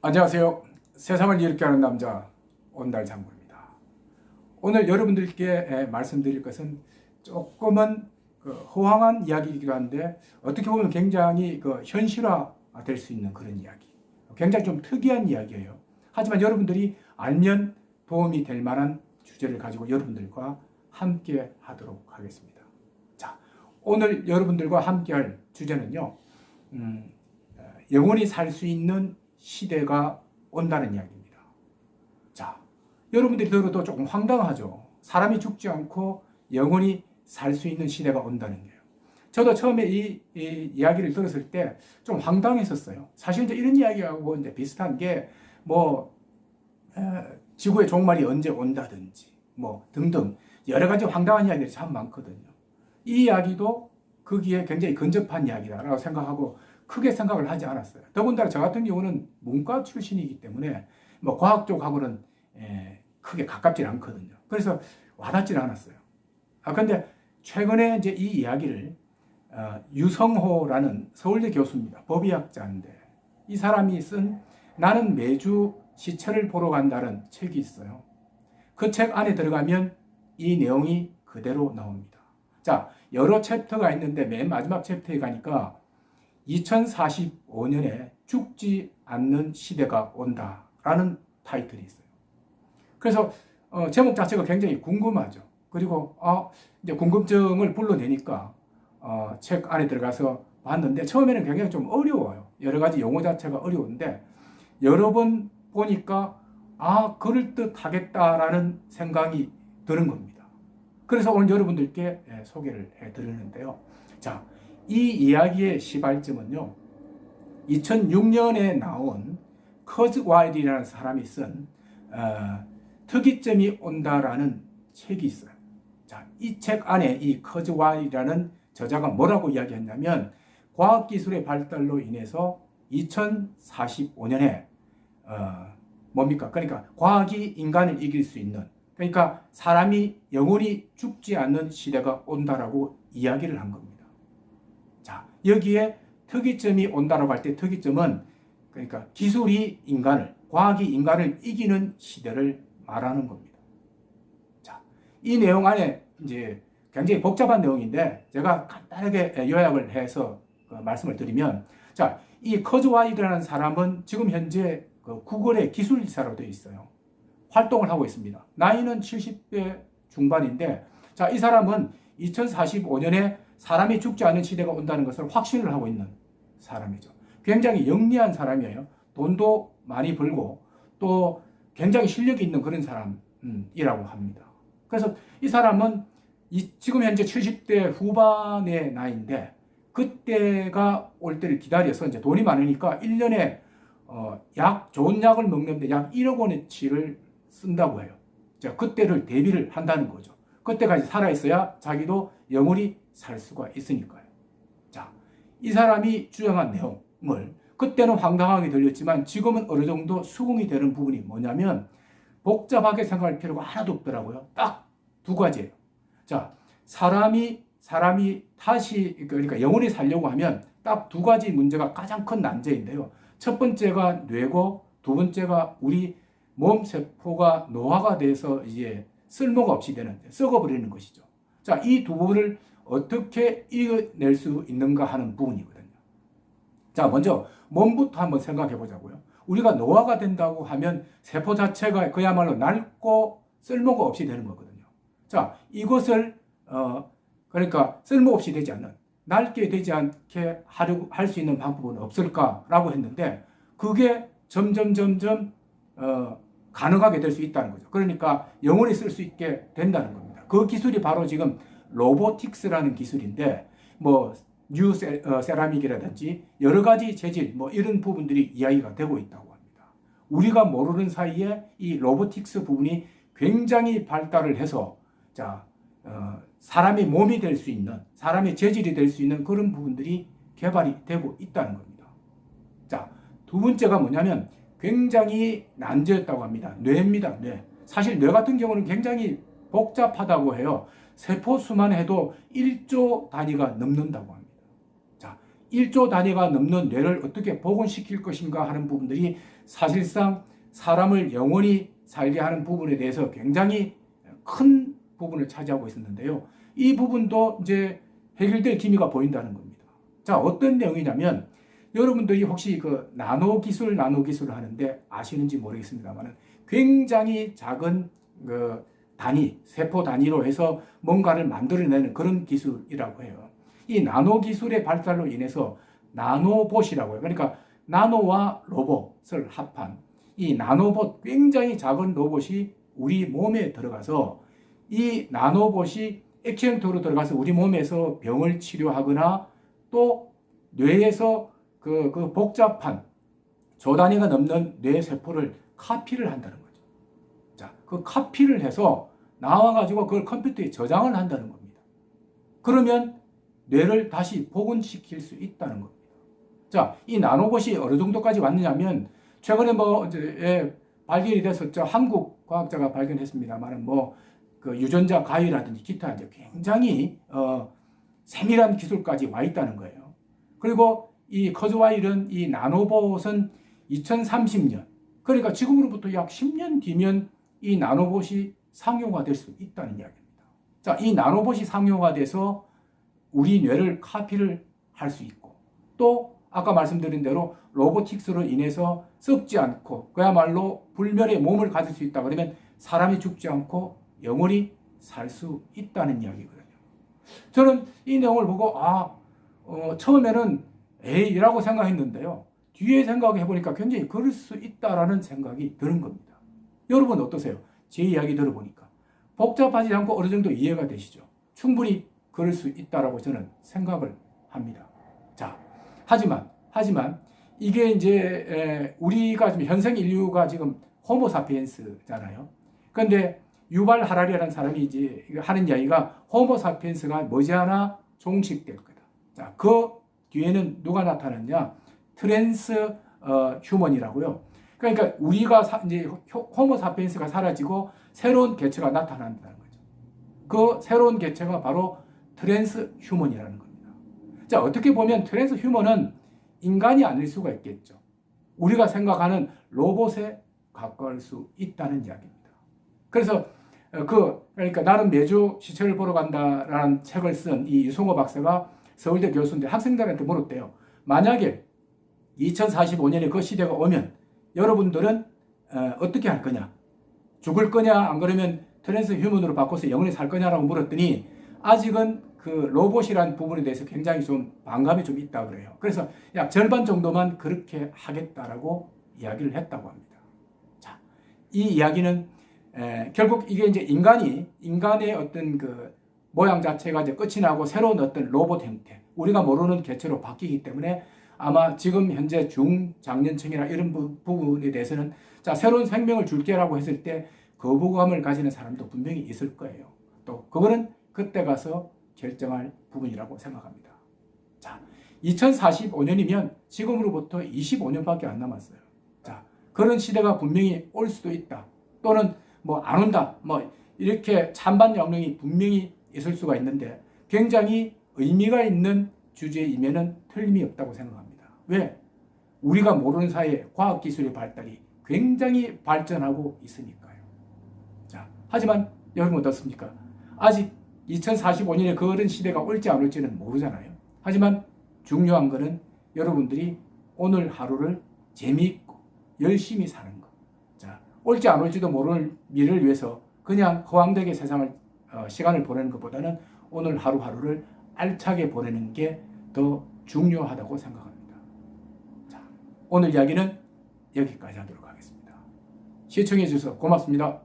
안녕하세요. 세상을 이롭게 하는 남자 온달장구입니다. 오늘 여러분들께 말씀드릴 것은 조금은 허황한 이야기이기도 한데 어떻게 보면 굉장히 현실화될 수 있는 그런 이야기. 굉장히 좀 특이한 이야기예요. 하지만 여러분들이 알면 도움이 될 만한 주제를 가지고 여러분들과 함께 하도록 하겠습니다. 자, 오늘 여러분들과 함께 할 주제는요. 영원히 살 수 있는 시대가 온다는 이야기입니다. 자, 여러분들이 들어도 조금 황당하죠. 사람이 죽지 않고 영원히 살 수 있는 시대가 온다는 거예요. 저도 처음에 이 이야기를 들었을 때 좀 황당했었어요. 사실 이제 이런 이야기하고 이제 비슷한 게 지구의 종말이 언제 온다든지 등등 여러 가지 황당한 이야기들이 참 많거든요. 이 이야기도 거기에 굉장히 근접한 이야기다라고 생각하고 크게 생각을 하지 않았어요. 더군다나 저 같은 경우는 문과 출신이기 때문에 과학 쪽하고는 크게 가깝지 않거든요. 그래서 와닿지 않았어요. 근데 최근에 이제 이 이야기를 유성호라는 서울대 교수입니다. 법의학자인데 이 사람이 쓴 나는 매주 시체를 보러 간다는 책이 있어요. 그 책 안에 들어가면 이 내용이 그대로 나옵니다. 자, 여러 챕터가 있는데 맨 마지막 챕터에 가니까 2045년에 죽지 않는 시대가 온다라는 타이틀이 있어요. 그래서 제목 자체가 굉장히 궁금하죠. 그리고 이제 궁금증을 불러내니까 책 안에 들어가서 봤는데 처음에는 굉장히 좀 어려워요. 여러 가지 용어 자체가 어려운데 여러 번 보니까 그럴듯하겠다라는 생각이 드는 겁니다. 그래서 오늘 여러분들께 소개를 해드리는데요. 자, 이 이야기의 시발점은요, 2006년에 나온 커즈와일이라는 사람이 쓴 특이점이 온다라는 책이 있어요. 자, 이 책 안에 이 커즈와일이라는 저자가 뭐라고 이야기했냐면 과학기술의 발달로 인해서 2045년에 뭡니까? 그러니까 과학이 인간을 이길 수 있는, 그러니까 사람이 영원히 죽지 않는 시대가 온다라고 이야기를 한 겁니다. 자, 여기에 특이점이 온다라고 할 때 특이점은 그러니까 기술이 과학이 인간을 이기는 시대를 말하는 겁니다. 자, 이 내용 안에 이제 굉장히 복잡한 내용인데 제가 간단하게 요약을 해서 말씀을 드리면, 자, 이 커즈와일이라는 사람은 지금 현재 구글의 기술이사로 되어 있어요. 활동을 하고 있습니다. 나이는 70대 중반인데, 자, 이 사람은 2045년에 사람이 죽지 않는 시대가 온다는 것을 확신을 하고 있는 사람이죠. 굉장히 영리한 사람이에요. 돈도 많이 벌고 또 굉장히 실력이 있는 그런 사람이라고 합니다. 그래서 이 사람은 지금 현재 70대 후반의 나이인데 그때가 올 때를 기다려서 이제 돈이 많으니까 1년에 좋은 약을 먹는데 약 1억 원어치를 쓴다고 해요. 자, 그때를 대비를 한다는 거죠. 그때까지 살아있어야 자기도 영원히 살 수가 있으니까요. 자, 이 사람이 주장한 내용을 그때는 황당하게 들렸지만 지금은 어느 정도 수긍이 되는 부분이 뭐냐면 복잡하게 생각할 필요가 하나도 없더라고요. 딱 두 가지예요. 자, 사람이 다시 그러니까 영원히 살려고 하면 딱 두 가지 문제가 가장 큰 난제인데요. 첫 번째가 뇌고 두 번째가 우리 몸 세포가 노화가 돼서 이제 쓸모가 없이 되는, 썩어버리는 것이죠. 자, 이 두 부분을 어떻게 이겨낼 수 있는가 하는 부분이거든요. 자, 먼저 몸부터 한번 생각해 보자고요. 우리가 노화가 된다고 하면 세포 자체가 그야말로 낡고 쓸모가 없이 되는 거거든요. 자, 이것을 그러니까 쓸모없이 되지 않는, 낡게 되지 않게 할 수 있는 방법은 없을까라고 했는데 그게 점점 가능하게 될 수 있다는 거죠. 그러니까 영원히 쓸 수 있게 된다는 겁니다. 그 기술이 바로 지금 로보틱스라는 기술인데 뉴 세라믹이라든지 여러 가지 재질 이런 부분들이 이야기가 되고 있다고 합니다. 우리가 모르는 사이에 이 로보틱스 부분이 굉장히 발달을 해서 사람의 몸이 될 수 있는, 사람의 재질이 될 수 있는 그런 부분들이 개발이 되고 있다는 겁니다. 자, 두 번째가 뭐냐면 굉장히 난제였다고 합니다. 뇌입니다. 뇌. 사실 뇌 같은 경우는 굉장히 복잡하다고 해요. 세포 수만 해도 1조 단위가 넘는다고 합니다. 자, 1조 단위가 넘는 뇌를 어떻게 복원시킬 것인가 하는 부분들이 사실상 사람을 영원히 살게 하는 부분에 대해서 굉장히 큰 부분을 차지하고 있었는데요. 이 부분도 이제 해결될 기미가 보인다는 겁니다. 자, 어떤 내용이냐면 여러분들이 혹시 그 나노 기술을 하는데 아시는지 모르겠습니다만 굉장히 작은 그 단위, 세포 단위로 해서 뭔가를 만들어내는 그런 기술이라고 해요. 이 나노 기술의 발달로 인해서 나노봇이라고 해요. 그러니까 나노와 로봇을 합한 이 나노봇, 굉장히 작은 로봇이 우리 몸에 들어가서 이 나노봇이 액션토로 들어가서 우리 몸에서 병을 치료하거나 또 뇌에서 그 복잡한 조 단위가 넘는 뇌 세포를 카피를 한다는 거죠. 자, 그 카피를 해서 나와가지고 그걸 컴퓨터에 저장을 한다는 겁니다. 그러면 뇌를 다시 복원시킬 수 있다는 겁니다. 자, 이 나노봇이 어느 정도까지 왔느냐면 최근에 이제 발견이 됐었죠. 한국 과학자가 발견했습니다만 그 유전자 가위라든지 기타 이제 굉장히 세밀한 기술까지 와 있다는 거예요. 그리고 이 커즈와일은 이 나노봇은 2030년, 그러니까 지금으로부터 약 10년 뒤면 이 나노봇이 상용화 될 수 있다는 이야기입니다. 자, 이 나노봇이 상용화 돼서 우리 뇌를 카피를 할 수 있고 또 아까 말씀드린 대로 로보틱스로 인해서 썩지 않고 그야말로 불멸의 몸을 가질 수 있다 그러면 사람이 죽지 않고 영원히 살 수 있다는 이야기거든요. 저는 이 내용을 보고 처음에는 에이라고 생각했는데요. 뒤에 생각해 보니까 굉장히 그럴 수 있다라는 생각이 드는 겁니다. 여러분 어떠세요? 제 이야기 들어보니까 복잡하지 않고 어느 정도 이해가 되시죠? 충분히 그럴 수 있다라고 저는 생각을 합니다. 자, 하지만 이게 이제 우리가 지금 현생 인류가 지금 호모사피엔스잖아요. 그런데 유발 하라리라는 사람이 이제 하는 이야기가 호모사피엔스가 머지않아 종식될 거다. 자, 그 뒤에는 누가 나타났냐? 트랜스 휴먼이라고요. 그러니까 우리가 이제 호모사피엔스가 사라지고 새로운 개체가 나타난다는 거죠. 그 새로운 개체가 바로 트랜스 휴먼이라는 겁니다. 자, 어떻게 보면 트랜스 휴먼은 인간이 아닐 수가 있겠죠. 우리가 생각하는 로봇에 가까울 수 있다는 이야기입니다. 그래서 그러니까 나는 매주 시체를 보러 간다라는 책을 쓴 이 유승호 박사가 서울대 교수인데 학생들한테 물었대요. 만약에 2045년에 그 시대가 오면 여러분들은 어떻게 할 거냐? 죽을 거냐? 안 그러면 트랜스 휴먼으로 바꿔서 영원히 살 거냐라고 물었더니 아직은 그 로봇이라는 부분에 대해서 굉장히 좀 반감이 좀 있다 그래요. 그래서 약 절반 정도만 그렇게 하겠다라고 이야기를 했다고 합니다. 자, 이 이야기는 결국 이게 이제 인간의 어떤 그 모양 자체가 이제 끝이 나고 새로운 어떤 로봇 형태, 우리가 모르는 개체로 바뀌기 때문에 아마 지금 현재 중장년층이나 이런 부분에 대해서는 자, 새로운 생명을 줄게라고 했을 때 거부감을 가지는 사람도 분명히 있을 거예요. 또 그거는 그때 가서 결정할 부분이라고 생각합니다. 자, 2045년이면 지금으로부터 25년밖에 안 남았어요. 자, 그런 시대가 분명히 올 수도 있다. 또는 안 온다. 이렇게 찬반 양론이 분명히 있을 수가 있는데 굉장히 의미가 있는 주제임에는 틀림이 없다고 생각합니다. 왜? 우리가 모르는 사이에 과학기술의 발달이 굉장히 발전하고 있으니까요. 자, 하지만 여러분 어떻습니까? 아직 2045년에 그런 시대가 올지 안 올지는 모르잖아요. 하지만 중요한 것은 여러분들이 오늘 하루를 재미있고 열심히 사는 것. 자, 올지 안 올지도 모르는 미래를 위해서 그냥 허황되게 시간을 보내는 것보다는 오늘 하루하루를 알차게 보내는 게 더 중요하다고 생각합니다. 자, 오늘 이야기는 여기까지 하도록 하겠습니다. 시청해 주셔서 고맙습니다.